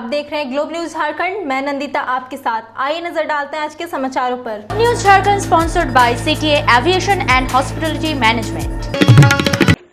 देख रहे हैं ग्लोब न्यूज झारखंड। मैं नंदिता आपके साथ। आइए नजर डालते हैं आज के समाचारों पर। News Jharkhand sponsored by CTA aviation and hospitality management.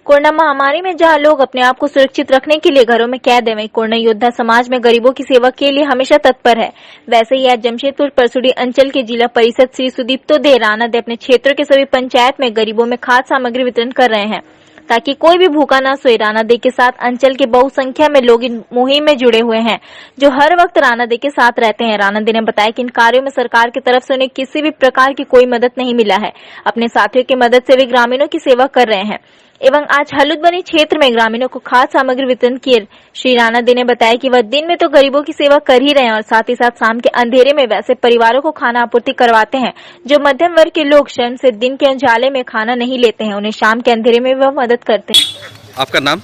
Corona महामारी में जहां लोग अपने आप को सुरक्षित रखने के लिए घरों में कैद है, वहीं कोरोना योद्धा समाज में गरीबों की सेवा के लिए हमेशा तत्पर है। वैसे ही आज जमशेदपुर परसुडी अंचल के जिला परिषद श्री सुदीप्तो दे राणा दे अपने क्षेत्र के सभी पंचायत में गरीबों में खाद्य सामग्री वितरण कर रहे हैं ताकि कोई भी भूखा न सोए। राणा दे के साथ अंचल के बहुसंख्या में लोग इन मुहिम में जुड़े हुए हैं जो हर वक्त राणा दे के साथ रहते हैं। राणा दे ने बताया कि इन कार्यों में सरकार की तरफ से उन्हें किसी भी प्रकार की कोई मदद नहीं मिला है। अपने साथियों की मदद से वे ग्रामीणों की सेवा कर रहे हैं एवं आज हलुदबनी क्षेत्र में ग्रामीणों को खाद्य सामग्री वितरण किए। श्री राणा दे ने बताया कि वह दिन में तो गरीबों की सेवा कर ही रहे हैं और साथ ही साथ शाम के अंधेरे में वैसे परिवारों को खाना आपूर्ति करवाते हैं जो मध्यम वर्ग के लोग स्वयं से दिन के उजाले में खाना नहीं लेते हैं, उन्हें शाम के अंधेरे में वह मदद करते हैं। आपका नाम?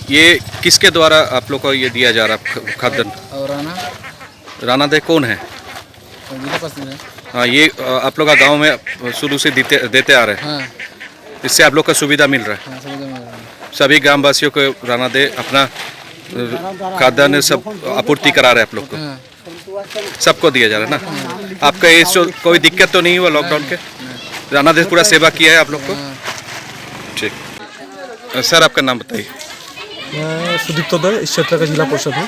ये किसके द्वारा आप लोग को ये दिया जा रहा खाद्यान्न? राणा दे कौन है? हाँ, ये आप लोग का गाँव में शुरू से देते आ रहे हैं। इससे आप लोग को सुविधा मिल रहा है। सभी ग्रामवासियों को राणा दे अपना खाद्यान्न सब आपूर्ति करा रहे हैं। आप लोग को सबको दिया जा रहा है ना? आपका ये कोई दिक्कत तो नहीं हुआ लॉकडाउन के? राणा दे पूरा सेवा किया है आप लोग को? ठीक सर, आपका नाम बताइए। मैं सुदीप्तो दे, इस क्षेत्र का जिला परिषद हूँ।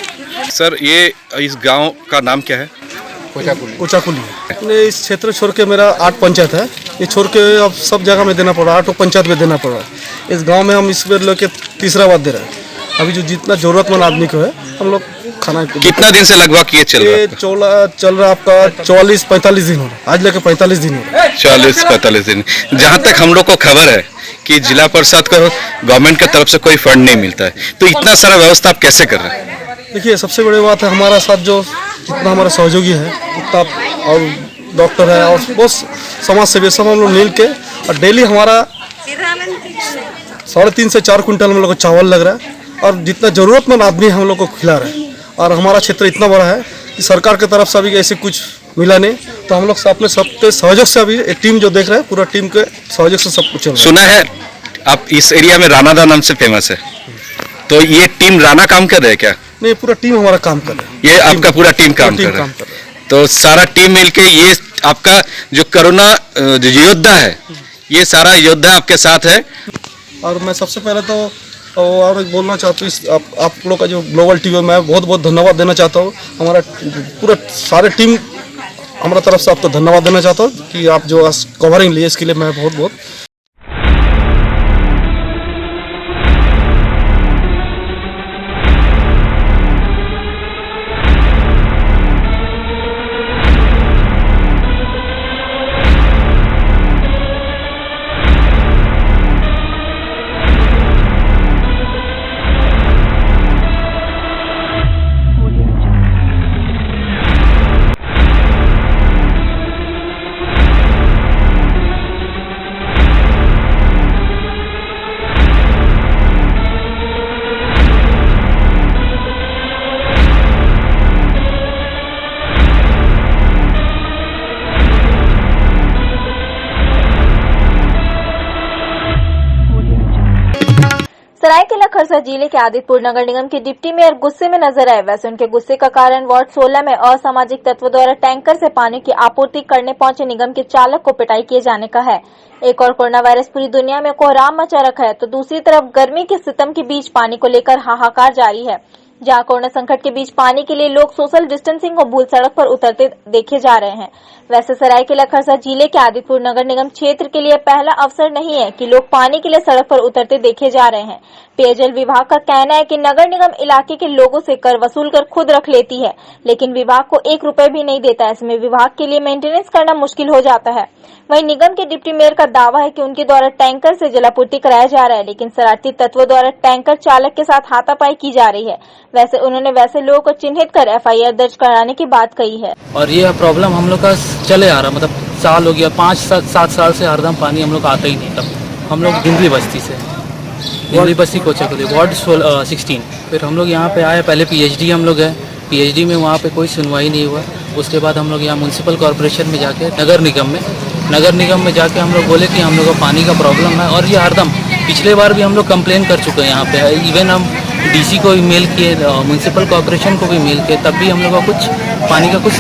सर, ये इस गांव का नाम क्या है? कोचाकुली। इस क्षेत्र छोड़ के मेरा 8 पंचायत है, ये छोड़ के अब सब जगह में देना पड़ रहा है। 8 पंचायत में देना पड़ रहा है। इस गांव में हम इस बार लेके तीसरा बार दे रहे हैं। अभी जो जितना जरूरतमंद आदमी को है हम लोग खाना। कितना दिन से लगभग ये चल रहा है? चल रहा आपका 44-45 दिन हो रहा है। आज लेके 45 दिन हो रहा है। 40-45 दिन। जहाँ तक हम लोग को खबर है कि जिला परिषद को गवर्नमेंट की तरफ से कोई फंड नहीं मिलता है, तो इतना सारा व्यवस्था आप कैसे कर रहे हैं? देखिए, सबसे बड़ी बात है हमारा साथ जो जितना हमारा सहयोगी है उतना, और डॉक्टर है और बहुत समाज सेवी, सब हम लोग मिल के, और डेली हमारा 3.5 से 4 कुंटल हम लोग को चावल लग रहा है और जितना जरूरतमंद आदमी हम लोग को खिला रहे हैं। और हमारा क्षेत्र इतना बड़ा है कि सरकार की तरफ से अभी ऐसे कुछ मिला नहीं, तो हम लोग अपने सबके सहयोग से अभी एक टीम जो देख रहे हैं, पूरा टीम के सहयोग से सब कुछ चल रहा है। सुना है आप इस एरिया में राणा दा नाम से फेमस है, तो ये टीम राणा काम कर रहे है क्या? नहीं, पूरा टीम हमारा काम कर रहा है। ये आपका पूरा टीम काम कर रहा है। तो सारा टीम मिलके ये आपका जो कोरोना जो योद्धा है, ये सारा योद्धा आपके साथ है। और मैं सबसे पहले तो और बोलना चाहता हूँ, आप लोग का जो ग्लोबल टीवी, मैं बहुत बहुत धन्यवाद देना चाहता हूँ। हमारा पूरा सारे टीम हमारा तरफ से आपको धन्यवाद देना चाहता हूँ कि आप जो कवरिंग लिए, इसके लिए मैं बहुत बहुत। सरायकेला खरसा जिले के आदितपुर नगर निगम के डिप्टी मेयर गुस्से में नजर आए। वैसे उनके गुस्से का कारण वार्ड 16 में असामाजिक तत्वों द्वारा टैंकर से पानी की आपूर्ति करने पहुंचे निगम के चालक को पिटाई किए जाने का है। एक और कोरोना वायरस पूरी दुनिया में कोहराम मचा रखा है, तो दूसरी तरफ गर्मी के सितम के बीच पानी को लेकर हाहाकार जारी है। जहां कोरोना संकट के बीच पानी के लिए लोग सोशल डिस्टेंसिंग को भूल सड़क पर उतरते देखे जा रहे हैं। वैसे सरायकेला खरसा जिले के आदितपुर नगर निगम क्षेत्र के लिए पहला अवसर नहीं है कि लोग पानी के लिए सड़क पर उतरते देखे जा रहे हैं। पेयजल विभाग का कहना है कि नगर निगम इलाके के लोगों से कर वसूल कर खुद रख लेती है, लेकिन विभाग को 1 रुपए भी नहीं देता। इसमें विभाग के लिए मेंटेनेंस करना मुश्किल हो जाता है। वहीं निगम के डिप्टी मेयर का दावा है कि उनके द्वारा टैंकर से जलापूर्ति कराया जा रहा है, लेकिन शरारती तत्वों द्वारा टैंकर चालक के साथ हाथापाई की जा रही है। वैसे उन्होंने वैसे लोगों को चिन्हित कर FIR दर्ज कराने की बात कही है। और ये प्रॉब्लम हम लोग का चले आ रहा, मतलब साल हो गया, 5-7 साल से हरदम पानी हम लोग आता ही नहीं। तब हम लोग दिंदली बस्ती से, दिंदली बस्ती कोचाकुली वार्ड 16। फिर हम लोग यहाँ पे आए, पहले PhD हम लोग गए, PhD में वहाँ पे कोई सुनवाई नहीं हुआ। उसके बाद हम लोग यहाँ म्यूनसिपल कॉर्पोरेशन में जाके नगर निगम में जाके हम लोग बोले कि हम लोग को पानी का प्रॉब्लम है। और ये हरदम पिछले बार भी हम लोग कंप्लेन कर चुके हैं यहाँ पे। इवन हम डीसी को भी मेल किए, म्यूनसिपल कॉर्पोरेशन को भी मेल किए, तब भी हम लोग का कुछ पानी का कुछ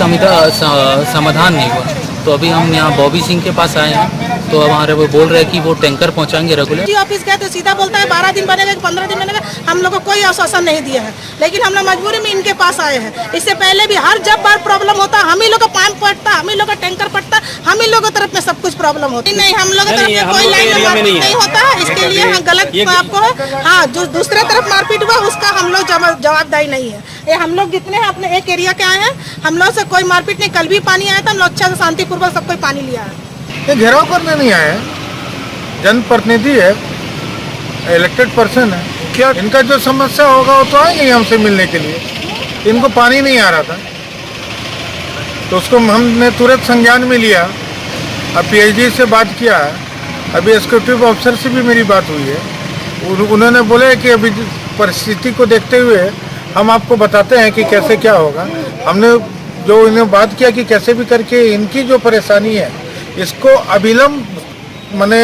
समाधान नहीं हुआ। तो अभी हम यहाँ बॉबी सिंह के पास आए हैं, तो अब हमारे वो बोल रहे हैं कि वो टैंकर पहुँचाएंगे रेगुलर। जी ऑफिस गए तो सीधा बोलता है 12 दिन बनेगा कि 15 दिन बनेगा, हम लोग को कोई आश्वासन नहीं दिया है। लेकिन हम लोग मजबूरी में इनके पास आए हैं। इससे पहले भी हर जब बार प्रॉब्लम होता हम ही लोग का पाइप पड़ता, हम ही लोग का टैंकर पड़ता, हम ही लोग की तरफ में सब कुछ प्रॉब्लम होती नहीं। हम लोग की तरफ में कोई लाइन में मारपीट नहीं होता है, इसके लिए हम गलत आपको हाँ जो दूसरे तरफ मारपीट हुआ उसका हम लोग जवाबदारी नहीं है। ये हम लोग जितने हैं अपने एक एरिया के आए हैं, हम लोग से कोई मारपीट नहीं। कल भी पानी आया था, हम लोग अच्छा से शांतिपूर्वक सब कोई पानी लिया है। ये घेराव करने नहीं आए, जनप्रतिनिधि है, इलेक्टेड पर्सन है, क्या इनका जो समस्या होगा वो तो आएंगे हमसे मिलने के लिए। इनको पानी नहीं आ रहा था तो उसको हमने तुरंत संज्ञान में लिया। अब पीएचडी से बात किया, अभी एग्जीक्यूटिव ऑफिसर से भी मेरी बात हुई है। उन्होंने बोले कि अभी परिस्थिति को देखते हुए हम आपको बताते हैं कि कैसे क्या होगा। हमने जो इन्हें बात किया कि कैसे भी करके इनकी जो परेशानी है इसको अविलंब माने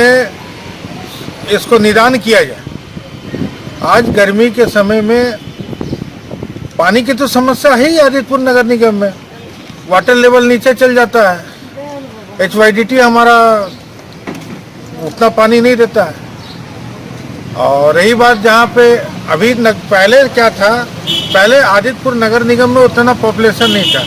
इसको निदान किया जाए। आज गर्मी के समय में पानी की तो समस्या है ही आदितपुर नगर निगम में, वाटर लेवल नीचे चल जाता है, HYDT हमारा उतना पानी नहीं देता है। और रही बात जहाँ पे अभी पहले क्या था, पहले आदितपुर नगर निगम में उतना पॉपुलेशन नहीं था।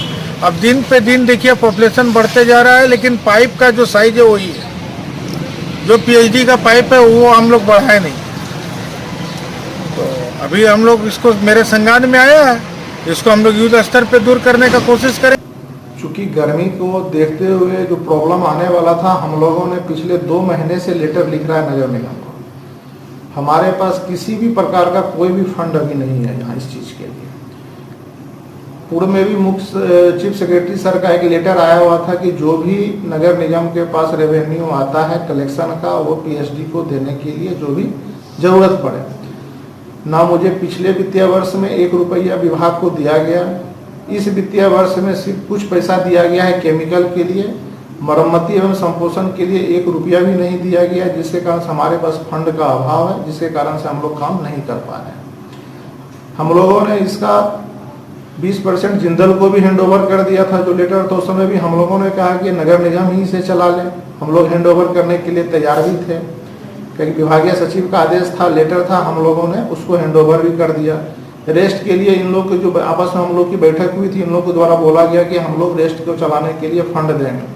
अब दिन पे दिन देखिए पॉपुलेशन बढ़ते जा रहा है, लेकिन पाइप का जो साइज है वही है। जो पीएचडी का पाइप है वो हम लोग बढ़ाए नहीं। तो अभी हम लोग इसको मेरे संज्ञान में आया है, इसको हम लोग युद्ध स्तर पे दूर करने का कोशिश करें। चूँकि गर्मी को देखते हुए जो प्रॉब्लम आने वाला था, हम लोगों ने पिछले 2 महीने से लेटर लिख रहा है नगर निगम को। हमारे पास किसी भी प्रकार का कोई भी फंड अभी नहीं है यहाँ इस चीज़ के लिए। पूर्व में भी मुख्य चीफ सेक्रेटरी सर का एक लेटर आया हुआ था कि जो भी नगर निगम के पास रेवेन्यू आता है कलेक्शन का, वो पीएचडी को देने के लिए जो भी जरूरत पड़े। ना मुझे पिछले वित्तीय वर्ष में 1 रुपया विभाग को दिया गया। इस वित्तीय वर्ष में सिर्फ कुछ पैसा दिया गया है केमिकल के लिए, मरम्मती एवं संपोषण के लिए 1 रुपया भी नहीं दिया गया, जिसके कारण हमारे पास फंड का अभाव है, जिसके कारण से हम लोग काम नहीं कर पा रहे हैं। हम लोगों ने इसका 20% जिंदल को भी हैंड ओवर कर दिया था जो लेटर, तो उस समय भी हम लोगों ने कहा कि नगर निगम ही से चला लें। हम लोग हैंड ओवर करने के लिए तैयार भी थे, क्योंकि विभागीय सचिव का आदेश था, लेटर था, हम लोगों ने उसको हैंड ओवर भी कर दिया। रेस्ट के लिए इन लोग की जो आपस में हम लोग की बैठक हुई थी, इन लोग के द्वारा बोला गया कि हम लोग रेस्ट को चलाने के लिए फंड देंगे,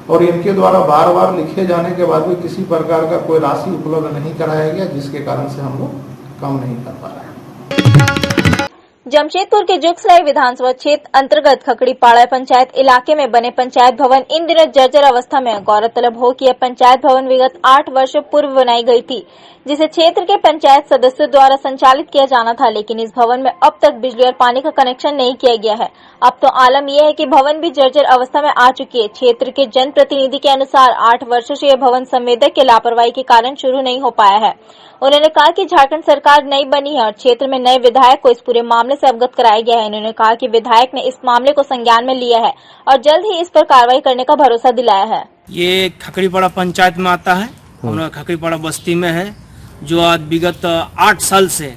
और इनके द्वारा बार बार लिखे जाने के बाद भी किसी प्रकार का कोई राशि उपलब्ध नहीं कराया गया, जिसके कारण से हम लोग काम नहीं कर पा रहे हैं। जमशेदपुर के जुगसराय विधानसभा क्षेत्र अंतर्गत खकड़ीपाड़ा पंचायत इलाके में बने पंचायत भवन इन दिनों जर्जर अवस्था में। गौरतलब हो कि यह पंचायत भवन विगत 8 वर्षों पूर्व बनाई गई थी, जिसे क्षेत्र के पंचायत सदस्यों द्वारा संचालित किया जाना था, लेकिन इस भवन में अब तक बिजली और पानी का कनेक्शन नहीं किया गया है। अब तो आलम यह है कि भवन भी जर्जर अवस्था में आ चुकी है। क्षेत्र के जनप्रतिनिधि के अनुसार 8 वर्षों से यह भवन संवेदक के लापरवाही के कारण शुरू नहीं हो पाया है। उन्होंने कहा कि झारखंड सरकार नई बनी है और क्षेत्र में नए विधायक को इस पूरे मामले से अवगत कराया गया है। उन्होंने कहा कि विधायक ने इस मामले को संज्ञान में लिया है और जल्द ही इस पर कार्रवाई करने का भरोसा दिलाया है। ये खकड़ीपाड़ा पंचायत में आता है, हम लोग खकड़ीपाड़ा बस्ती में है, जो आज विगत 8 साल से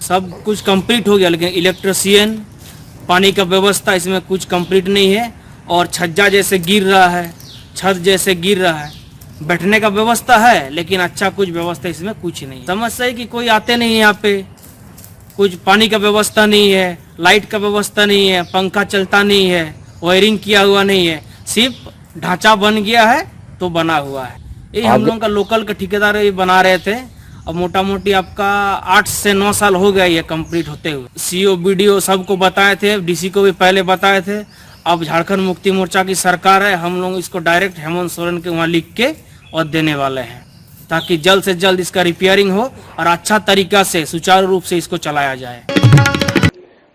सब कुछ कंप्लीट हो गया, लेकिन इलेक्ट्रिशियन, पानी का व्यवस्था इसमें कुछ कंप्लीट नहीं है, और छज्जा जैसे गिर रहा है, छत जैसे गिर रहा है। बैठने का व्यवस्था है, लेकिन अच्छा कुछ व्यवस्था इसमें कुछ नहीं। समस्या है कि कोई आते नहीं है यहाँ पे, कुछ पानी का व्यवस्था नहीं है, लाइट का व्यवस्था नहीं है, पंखा चलता नहीं है, वायरिंग किया हुआ नहीं है, सिर्फ ढांचा बन गया है तो बना हुआ है। ये हम लोगों का लोकल का ठेकेदार ये बना रहे थे। अब मोटा मोटी आपका 8 से 9 साल हो गया ये कंप्लीट होते हुए। सीओ बीडीओ सबको बताए थे, डीसी को भी पहले बताए थे। अब झारखंड मुक्ति मोर्चा की सरकार है, हम लोग इसको डायरेक्ट हेमंत सोरेन के वहाँ लिख के और देने वाले हैं, ताकि जल्द से जल्द इसका रिपेयरिंग हो और अच्छा तरीका से सुचारू रूप से इसको चलाया जाए।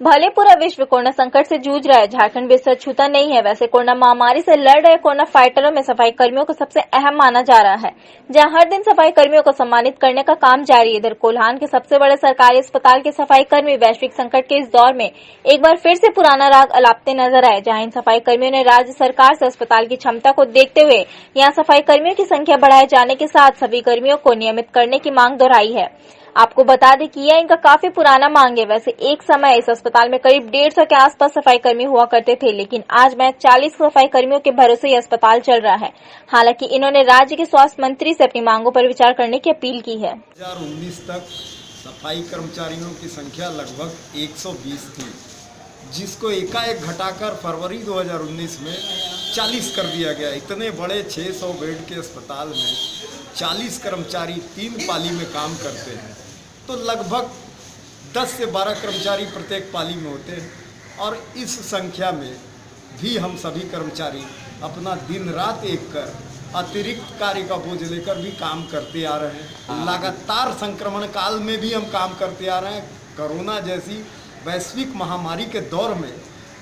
भले पूरा विश्व कोरोना संकट से जूझ रहा है, झारखंड भी इससे छूता नहीं है। वैसे कोरोना महामारी से लड़ रहे कोरोना फाइटरों में सफाई कर्मियों को सबसे अहम माना जा रहा है, जहां हर दिन सफाई कर्मियों को सम्मानित करने का काम जारी है। इधर कोल्हान के सबसे बड़े सरकारी अस्पताल के सफाई कर्मी वैश्विक संकट के इस दौर में एक बार फिर से पुराना राग अलापते नजर आए, जहाँ इन सफाई कर्मियों ने राज्य सरकार से अस्पताल की क्षमता को देखते हुए यहाँ सफाई कर्मियों की संख्या बढ़ाए जाने के साथ सभी कर्मियों को नियमित करने की मांग दोहराई है। आपको बता दें कि यह इनका काफी पुराना मांग है। वैसे एक समय इस अस्पताल में करीब 150 के आसपास सफाई कर्मी हुआ करते थे, लेकिन आज मैं 40 सफाई कर्मियों के भरोसे यह अस्पताल चल रहा है। हालांकि इन्होंने राज्य के स्वास्थ्य मंत्री से अपनी मांगों पर विचार करने की अपील की है। 2019 तक सफाई कर्मचारियों की संख्या लगभग 120 थी, जिसको एकाएक घटाकर फरवरी 2019 में 40 कर दिया गया। इतने बड़े 600 बेड के अस्पताल में 40 कर्मचारी 3 पाली में काम करते हैं, तो लगभग 10 से 12 कर्मचारी प्रत्येक पाली में होते हैं। और इस संख्या में भी हम सभी कर्मचारी अपना दिन रात एक कर अतिरिक्त कार्य का बोझ लेकर भी काम करते आ रहे हैं। लगातार संक्रमण काल में भी हम काम करते आ रहे हैं। कोरोना जैसी वैश्विक महामारी के दौर में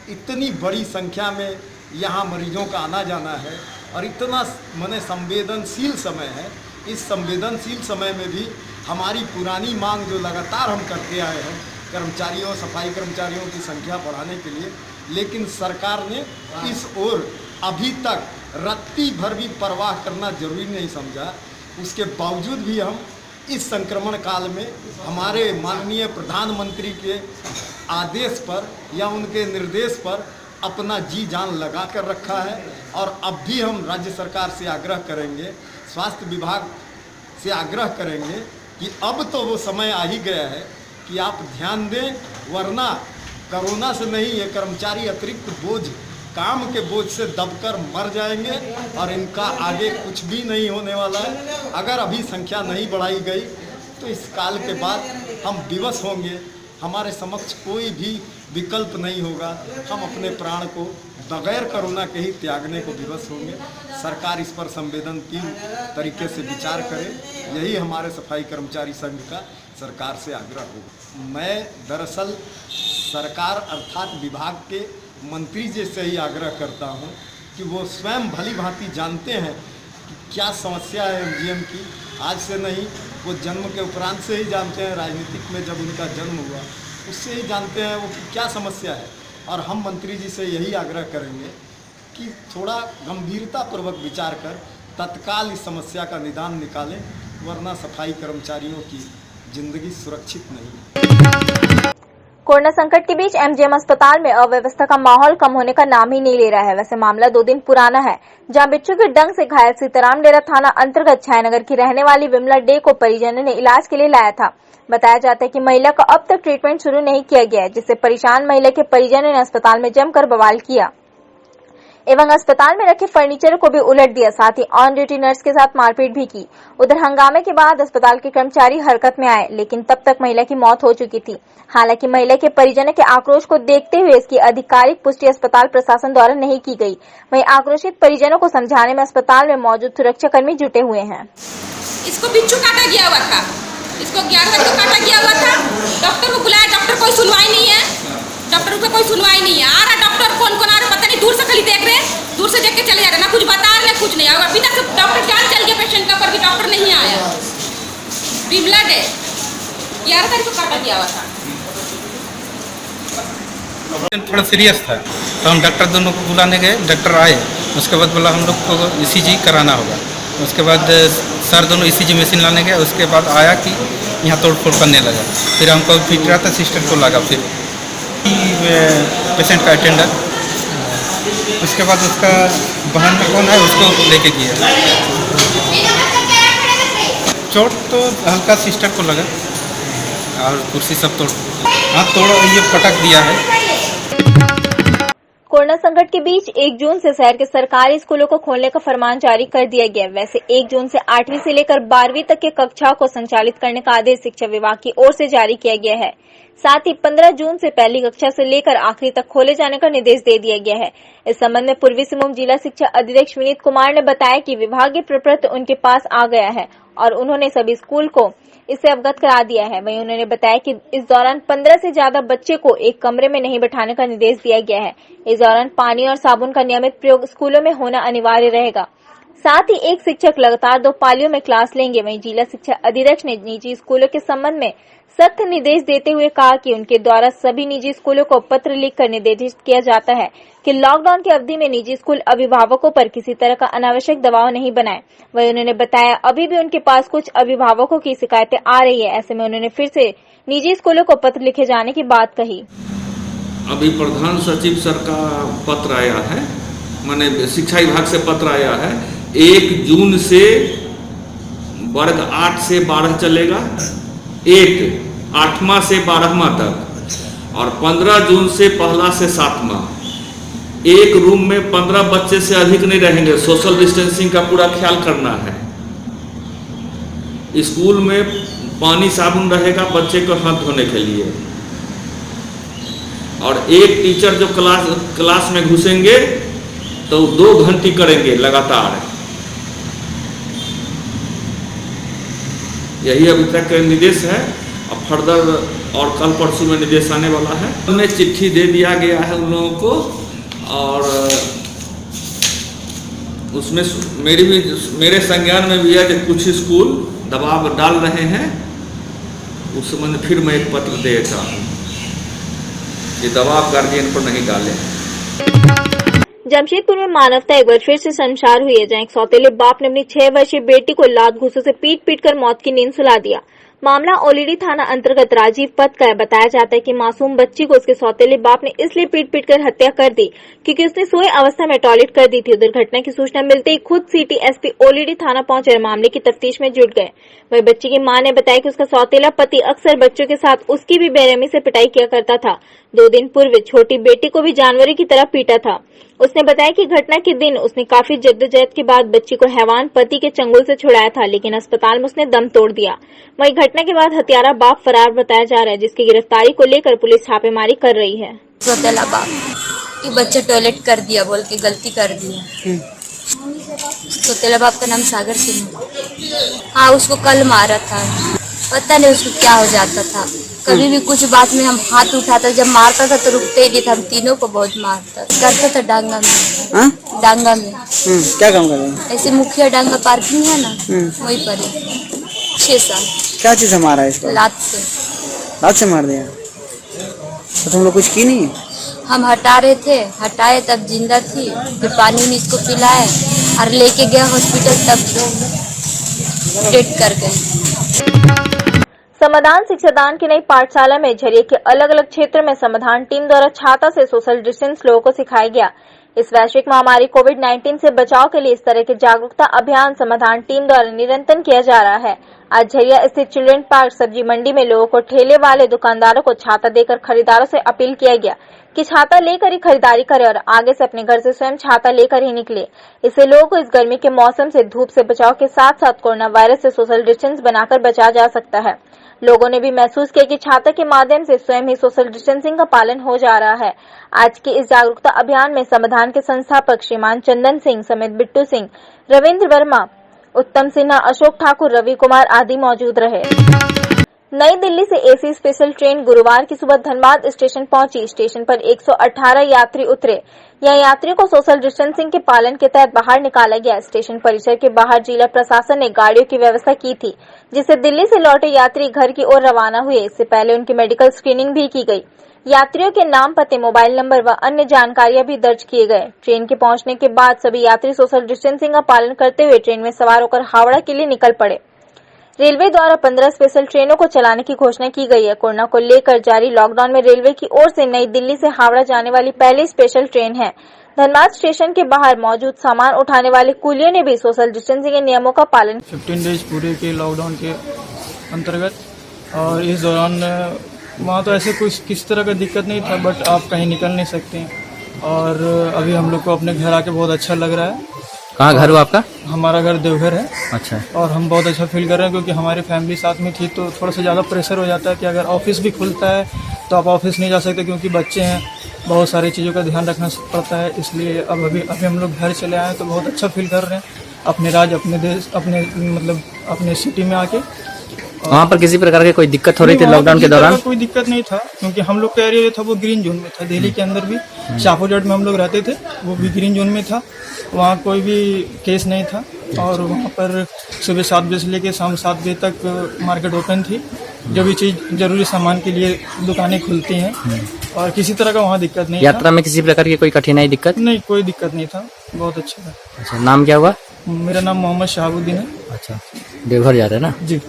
इतनी बड़ी संख्या में यहाँ मरीजों का आना जाना है और इतना माने संवेदनशील समय है। इस संवेदनशील समय में भी हमारी पुरानी मांग जो लगातार हम करते आए हैं कर्मचारियों, सफाई कर्मचारियों की संख्या बढ़ाने के लिए, लेकिन सरकार ने इस ओर अभी तक रत्ती भर भी परवाह करना जरूरी नहीं समझा। उसके बावजूद भी हम इस संक्रमण काल में हमारे माननीय प्रधानमंत्री के आदेश पर या उनके निर्देश पर अपना जी जान लगा कर रखा है। और अब भी हम राज्य सरकार से आग्रह करेंगे, स्वास्थ्य विभाग से आग्रह करेंगे कि अब तो वो समय आ ही गया है कि आप ध्यान दें, वरना कोरोना से नहीं ये कर्मचारी अतिरिक्त बोझ, काम के बोझ से दबकर मर जाएंगे और इनका आगे कुछ भी नहीं होने वाला है। अगर अभी संख्या नहीं बढ़ाई गई तो इस काल के बाद हम विवश होंगे, हमारे समक्ष कोई भी विकल्प नहीं होगा। हम अपने प्राण को बगैर कोरोना के ही त्यागने को विवश होंगे। सरकार इस पर संवेदनशील तरीके से विचार करे, यही हमारे सफाई कर्मचारी संघ का सरकार से आग्रह होगा। मैं दरअसल सरकार अर्थात विभाग के मंत्री जी से ही आग्रह करता हूं कि वो स्वयं भली भांति जानते हैं कि क्या समस्या है एमजीएम की। आज से नहीं, वो जन्म के उपरांत से ही जानते हैं। राजनीतिक में जब उनका जन्म हुआ उससे ही जानते हैं वो कि क्या समस्या है। और हम मंत्री जी से यही आग्रह करेंगे कि थोड़ा गंभीरतापूर्वक विचार कर तत्काल इस समस्या का निदान निकालें, वरना सफाई कर्मचारियों की जिंदगी सुरक्षित नहीं है। कोरोना संकट के बीच एमजीएम अस्पताल में अव्यवस्था का माहौल कम होने का नाम ही नहीं ले रहा है। वैसे मामला 2 दिन पुराना है, जहां बिच्छू के डंक से घायल सीताराम डेरा थाना अंतर्गत छायानगर की रहने वाली विमला डे को परिजनों ने इलाज के लिए लाया था। बताया जाता है कि महिला का अब तक ट्रीटमेंट शुरू नहीं किया गया है, जिससे परेशान महिला के परिजनों ने अस्पताल में जमकर बवाल किया एवं अस्पताल में रखे फर्नीचर को भी उलट दिया। साथ ही ऑन ड्यूटी नर्स के साथ मारपीट भी की। उधर हंगामे के बाद अस्पताल के कर्मचारी हरकत में आए, लेकिन तब तक महिला की मौत हो चुकी थी। हालांकि महिला के परिजनों के आक्रोश को देखते हुए इसकी आधिकारिक पुष्टि अस्पताल प्रशासन द्वारा नहीं की गई। वहीं आक्रोशित परिजनों को समझाने में अस्पताल में मौजूद सुरक्षाकर्मी जुटे हुए हैं। इसको बिच्छू काटा गया हुआ था, इसको 11 को काटा गया हुआ था। डॉक्टर को बुलाया, डॉक्टर कोई सुनवाई नहीं है, डॉक्टर पे कोई सुनवाई नहीं है। आ रहा डॉक्टर कौन आ रहा पता नहीं, दूर से खाली देख रहे हैं, दूर से देख के चले जा रहे, ना कुछ बता रहे कुछ नहीं। अभी तक डॉक्टर जान चल गया पेशेंट का, पर भी डॉक्टर नहीं आया। विमला डे 11 तारीख को काटा गया हुआ था। थोड़ा सीरियस था तो हम डॉक्टर दोनों को बुलाने गए। डॉक्टर आए, उसके बाद बोला हम लोग को ईसीजी कराना होगा। उसके बाद सर दोनों ईसीजी मशीन लाने गए। उसके बाद आया कि यहाँ तोड़फोड़ करने लगा। फिर हमको पीट रहा था, सिस्टर को लगा, फिर पेशेंट का अटेंडर। उसके बाद उसका बहन कौन है उसको लेके गया। चोट तो हल्का सिस्टर को लगा और कुर्सी सब तोड़ ये पटक दिया है। कोरोना संकट के बीच 1 जून से शहर के सरकारी स्कूलों को खोलने का फरमान जारी कर दिया गया। वैसे 1 जून से 8वीं से लेकर 12वीं तक के कक्षाओं को संचालित करने का आदेश शिक्षा विभाग की ओर से जारी किया गया है। साथ ही 15 जून से पहली कक्षा से लेकर आखिरी तक खोले जाने का निर्देश दे दिया गया है। इस संबंध में पूर्वी सिंहभूम जिला शिक्षा अधीक्षक विनीत कुमार ने बताया कि विभागीय प्रपत्र उनके पास आ गया है और उन्होंने सभी स्कूल को इससे अवगत करा दिया है। वहीं उन्होंने बताया कि इस दौरान 15 से ज्यादा बच्चे को एक कमरे में नहीं बैठाने का निर्देश दिया गया है। इस दौरान पानी और साबुन का नियमित प्रयोग स्कूलों में होना अनिवार्य रहेगा। साथ ही एक शिक्षक लगातार 2 पालियों में क्लास लेंगे। वहीं जिला शिक्षा अधीक्षक ने निजी स्कूलों के संबंध में सख्त निर्देश देते हुए कहा कि उनके द्वारा सभी निजी स्कूलों को पत्र लिखकर निर्देशित किया जाता है कि लॉकडाउन की अवधि में निजी स्कूल अभिभावकों पर किसी तरह का अनावश्यक दबाव नहीं बनाए। वहीं उन्होंने बताया अभी भी उनके पास कुछ अभिभावकों की शिकायतें आ रही है। ऐसे में उन्होंने फिर से निजी स्कूलों को पत्र लिखे जाने की बात कही। अभी प्रधान सचिव सर का पत्र आया है, माने शिक्षा विभाग से पत्र आया है। 1 जून से वर्ग 8 से 12 चलेगा, 8वां से 12वां तक, और 15 जून से 1 से 7वां। एक रूम में 15 बच्चे से अधिक नहीं रहेंगे। सोशल डिस्टेंसिंग का पूरा ख्याल करना है। स्कूल में पानी साबुन रहेगा बच्चे को हाथ धोने के लिए, और एक टीचर जो क्लास में घुसेंगे तो 2 घंटी करेंगे लगातार। यही अभी तक का निर्देश है। अब फर्दर और कल परसों में निर्देश आने वाला है। उन्हें चिट्ठी दे दिया गया है उन लोगों को, और उसमें मेरे संज्ञान में भी है कि कुछ स्कूल दबाव डाल रहे हैं। उस समय फिर मैं एक पत्र देता हूँ कि दबाव गार्जियन पर नहीं डालें। जमशेदपुर में मानवता एक बार फिर से शर्मसार हुई है, जहां एक सौतेले बाप ने अपनी 6 वर्षीय बेटी को लात घूंसों से पीट कर मौत की नींद सुला दिया। मामला ओलीडी थाना अंतर्गत राजीव पथ का है। बताया जाता है कि मासूम बच्ची को उसके सौतेले बाप ने इसलिए पीट कर हत्या कर दी क्योंकि उसने सोए अवस्था में टॉयलेट कर दी थी। उधर घटना की सूचना मिलते ही खुद सिटी एसपी ओलीडी थाना पहुंचे और मामले की तफ्तीश में जुट गए। वही बच्ची की मां ने बताया कि उसका सौतेला पति अक्सर बच्चों के साथ उसकी भी बेरहमी से पिटाई किया करता था। 2 दिन पूर्व छोटी बेटी को भी जानवरों की तरह पीटा था। उसने बताया कि घटना के दिन उसने काफी जद्दोजहद के बाद बच्ची को हैवान पति के चंगुल से छुड़ाया था, लेकिन अस्पताल में उसने दम तोड़ दिया। वहीं घटना के बाद हत्यारा बाप फरार बताया जा रहा है, जिसकी गिरफ्तारी को लेकर पुलिस छापेमारी कर रही है। सौतेला बाप कि बच्चा टॉयलेट कर दिया बोल के गलती कर दिया। सौतेला बाप का नाम सागर सिंह। हाँ, उसको कल मारा था, पता नहीं उसको क्या हो जाता था। कभी भी कुछ बात में हम हाथ उठाता, जब मारता था तो रुकते ही नहीं था। हम तीनों को बहुत मारता करता था। डांगा में डांगा में क्या काम कर रहे हैं? ऐसे मुखिया डांगा पार्किंग है ना, वहीं पर 6 साल। क्या चीज से मारा है इसको? लात से मार दिया। तो तुम लोग कुछ की नहीं? हम हटा रहे थे, हटाए तब जिंदा थी, फिर पानी में इसको पिलाए और लेके गया हॉस्पिटल, तब डेथ कर गई। समाधान शिक्षादान की नई पाठशाला में झरिया के अलग अलग क्षेत्रों में समाधान टीम द्वारा छाता से सोशल डिस्टेंस लोगों को सिखाया गया। इस वैश्विक महामारी कोविड-19 से बचाव के लिए इस तरह के जागरूकता अभियान समाधान टीम द्वारा निरंतर किया जा रहा है। आज झरिया स्थित चिल्ड्रन पार्क सब्जी मंडी में लोगों को ठेले वाले दुकानदारों को छाता देकर खरीदारों से अपील किया गया कि छाता लेकर ही खरीदारी करें और आगे से अपने घर से स्वयं छाता लेकर ही निकले। इससे लोगों को इस गर्मी के मौसम से धूप से बचाव के साथ साथ कोरोना वायरस से सोशल डिस्टेंस बनाकर बचा जा सकता है। लोगों ने भी महसूस किया कि छाता के माध्यम से स्वयं ही सोशल डिस्टेंसिंग का पालन हो जा रहा है। आज के इस जागरूकता अभियान में समाधान के संस्थापक श्रीमान चंदन सिंह समेत बिट्टू सिंह, रविंद्र वर्मा, उत्तम सिन्हा, अशोक ठाकुर, रवि कुमार आदि मौजूद रहे। नई दिल्ली से एसी स्पेशल ट्रेन गुरुवार की सुबह धनबाद स्टेशन पहुंची। स्टेशन पर 118 यात्री उतरे। यह यात्रियों को सोशल डिस्टेंसिंग के पालन के तहत बाहर निकाला गया। स्टेशन परिसर के बाहर जिला प्रशासन ने गाड़ियों की व्यवस्था की थी, जिससे दिल्ली से लौटे यात्री घर की ओर रवाना हुए। इससे पहले उनकी मेडिकल स्क्रीनिंग भी की गई। यात्रियों के नाम, पते, मोबाइल नंबर व अन्य जानकारियां भी दर्ज किए गए। ट्रेन के पहुंचने के बाद सभी यात्री सोशल डिस्टेंसिंग का पालन करते हुए ट्रेन में सवार होकर हावड़ा के लिए निकल पड़े। रेलवे द्वारा 15 स्पेशल ट्रेनों को चलाने की घोषणा की गई है। कोरोना को लेकर जारी लॉकडाउन में रेलवे की ओर से नई दिल्ली से हावड़ा जाने वाली पहली स्पेशल ट्रेन है। धनबाद स्टेशन के बाहर मौजूद सामान उठाने वाले कुलियों ने भी सोशल डिस्टेंसिंग के नियमों का पालन 15 डेज पूरे के लॉकडाउन के अंतर्गत, और इस दौरान वहाँ तो ऐसे कुछ किस तरह का दिक्कत नहीं था, बट आप कहीं निकल नहीं सकते हैं। और अभी हम लोग को अपने घर आके बहुत अच्छा लग रहा है। कहाँ घर हो आपका? हमारा घर देवघर है। अच्छा। और हम बहुत अच्छा फील कर रहे हैं क्योंकि हमारी फैमिली साथ में थी, तो थोड़ा सा ज़्यादा प्रेशर हो जाता है कि अगर ऑफिस भी खुलता है तो आप ऑफिस नहीं जा सकते क्योंकि बच्चे हैं, बहुत सारी चीज़ों का ध्यान रखना पड़ता है। इसलिए अब अभी हम लोग घर चले आए हैं तो बहुत अच्छा फील कर रहे हैं अपने राज्य, अपने देश, अपने सिटी में आके। वहाँ पर किसी प्रकार की कोई दिक्कत हो रही थी लॉकडाउन के दौरान? कोई दिक्कत नहीं था क्योंकि हम लोग का एरिया था वो ग्रीन जोन में था। दिल्ली के अंदर भी शाहपुर में हम लोग रहते थे, वो भी ग्रीन जोन में था। वहाँ कोई भी केस नहीं था और वहाँ पर सुबह 7 बजे से लेकर शाम 7 बजे तक मार्केट ओपन थी। जो भी चीज़ जरूरी सामान के लिए दुकानें खुलती हैं और किसी तरह का वहाँ दिक्कत नहीं यात्रा में किसी प्रकार की कोई कठिनाई दिक्कत? नहीं, कोई दिक्कत नहीं था, बहुत अच्छा था। अच्छा, नाम क्या हुआ? मेरा नाम मोहम्मद शहाबुद्दीन है। अच्छा, देवघर जा रहे हैं ना जी।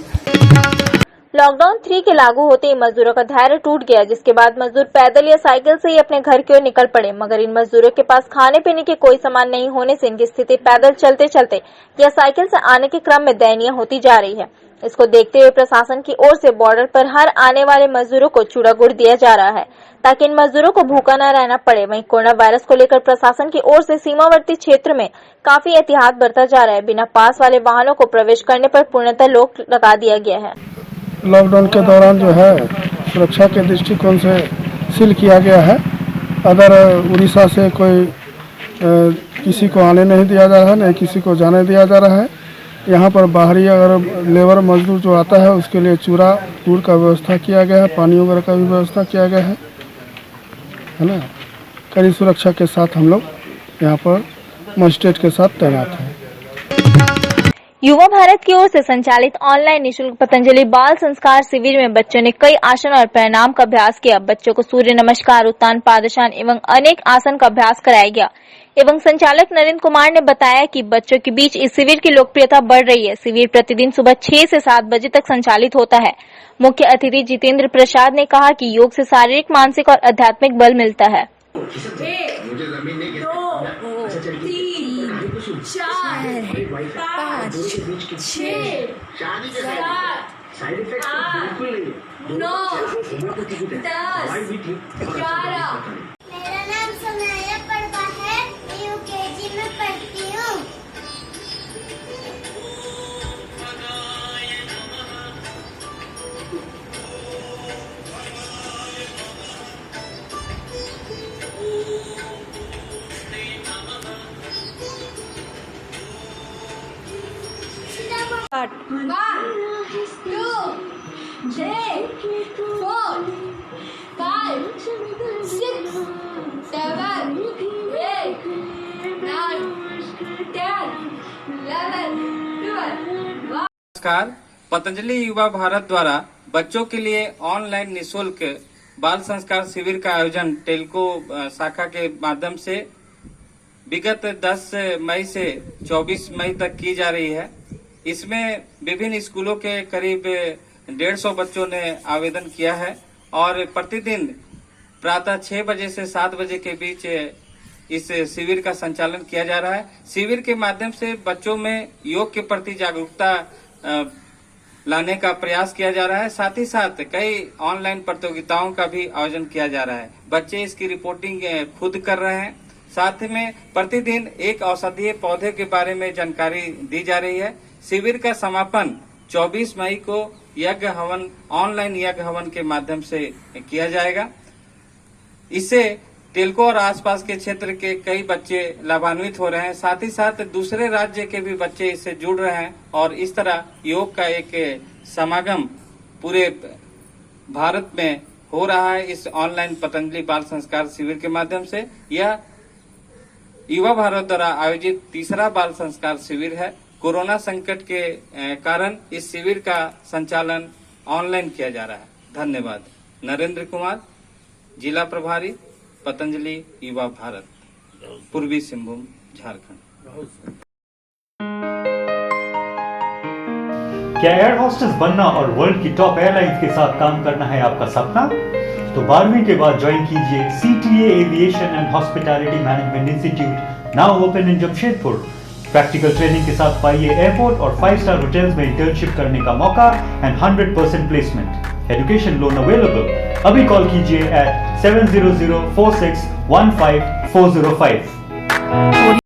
लॉकडाउन 3 के लागू होते ही मजदूरों का धैर्य टूट गया, जिसके बाद मजदूर पैदल या साइकिल से ही अपने घर की ओर निकल पड़े। मगर इन मजदूरों के पास खाने पीने के कोई सामान नहीं होने से इनकी स्थिति पैदल चलते चलते या साइकिल से आने के क्रम में दयनीय होती जा रही है। इसको देखते हुए प्रशासन की ओर से बॉर्डर पर हर आने वाले मजदूरों को चूड़ा गुड़ दिया जा रहा है ताकि इन मजदूरों को भूखा न रहना पड़े। वहीं कोरोना वायरस को लेकर प्रशासन की ओर से सीमावर्ती क्षेत्र में काफी एहतियात बरता जा रहा है। बिना पास वाले वाहनों को प्रवेश करने पर पूर्णतः रोक लगा दिया गया है। लॉकडाउन के दौरान जो है सुरक्षा के दृष्टिकोण से सील किया गया है। अगर उड़ीसा से कोई किसी को आने नहीं दिया जा रहा है, नहीं किसी को जाने दिया जा रहा है। यहाँ पर बाहरी अगर लेबर मजदूर जो आता है उसके लिए चूड़ा गुड़ का व्यवस्था किया गया है, पानी वगैरह का भी व्यवस्था किया गया है ना। कड़ी सुरक्षा के साथ हम लोग यहाँ पर मजिस्ट्रेट के साथ तैनात हैं। युवा भारत की ओर से संचालित ऑनलाइन निःशुल्क पतंजलि बाल संस्कार शिविर में बच्चों ने कई आसन और प्राणायाम का अभ्यास किया। बच्चों को सूर्य नमस्कार, उत्तान पादशान एवं अनेक आसन का अभ्यास कराया गया। एवं संचालक नरेंद्र कुमार ने बताया कि बच्चों के बीच इस शिविर की लोकप्रियता बढ़ रही है। शिविर प्रतिदिन सुबह 6 से 7 बजे तक संचालित होता है। मुख्य अतिथि जितेंद्र प्रसाद ने कहा कि योग से शारीरिक, मानसिक और आध्यात्मिक बल मिलता है। 1 2 3 4 5 6 7 8 9 10 11। मेरा नाम सुनाया पड़वा है, मैं यूकेजी में पढ़ती हूँ। One, 2, 3, 4, 5, 6, 7, 8, 9, 10, 11, 12। नमस्कार। पतंजलि युवा भारत द्वारा बच्चों के लिए ऑनलाइन निःशुल्क बाल संस्कार शिविर का आयोजन टेल्को शाखा के माध्यम से विगत 10 मई से 24 मई तक की जा रही है। इसमें विभिन्न स्कूलों के करीब 150 बच्चों ने आवेदन किया है और प्रतिदिन प्रातः 6 बजे से 7 बजे के बीच इस शिविर का संचालन किया जा रहा है। शिविर के माध्यम से बच्चों में योग के प्रति जागरूकता लाने का प्रयास किया जा रहा है। साथ ही साथ कई ऑनलाइन प्रतियोगिताओं का भी आयोजन किया जा रहा है। बच्चे इसकी रिपोर्टिंग खुद कर रहे हैं। साथ में प्रतिदिन एक औषधीय पौधे के बारे में जानकारी दी जा रही है। शिविर का समापन 24 मई को यज्ञ हवन, ऑनलाइन यज्ञ हवन के माध्यम से किया जाएगा। इससे टेल्को और आसपास के क्षेत्र के कई बच्चे लाभान्वित हो रहे हैं। साथ ही साथ दूसरे राज्य के भी बच्चे इससे जुड़ रहे हैं और इस तरह योग का एक समागम पूरे भारत में हो रहा है। इस ऑनलाइन पतंजलि बाल संस्कार शिविर के माध्यम से यह युवा भारत द्वारा आयोजित तीसरा बाल संस्कार शिविर है। कोरोना संकट के कारण इस शिविर का संचालन ऑनलाइन किया जा रहा है। धन्यवाद। नरेंद्र कुमार, जिला प्रभारी, पतंजलि युवा भारत, पूर्वी सिंहभूम, झारखंड। क्या एयर होस्टेस बनना और वर्ल्ड की टॉप एयरलाइंस के साथ काम करना है आपका सपना? तो 12वीं के बाद ज्वाइन कीजिए CTA aviation and hospitality management institute, now open in Jamshedpur. Practical training के साथ पाइए एयरपोर्ट और 5-स्टार होटल्स में इंटर्नशिप करने का मौका and 100% placement. Education loan available. अभी कॉल कीजिए at 7004615 405।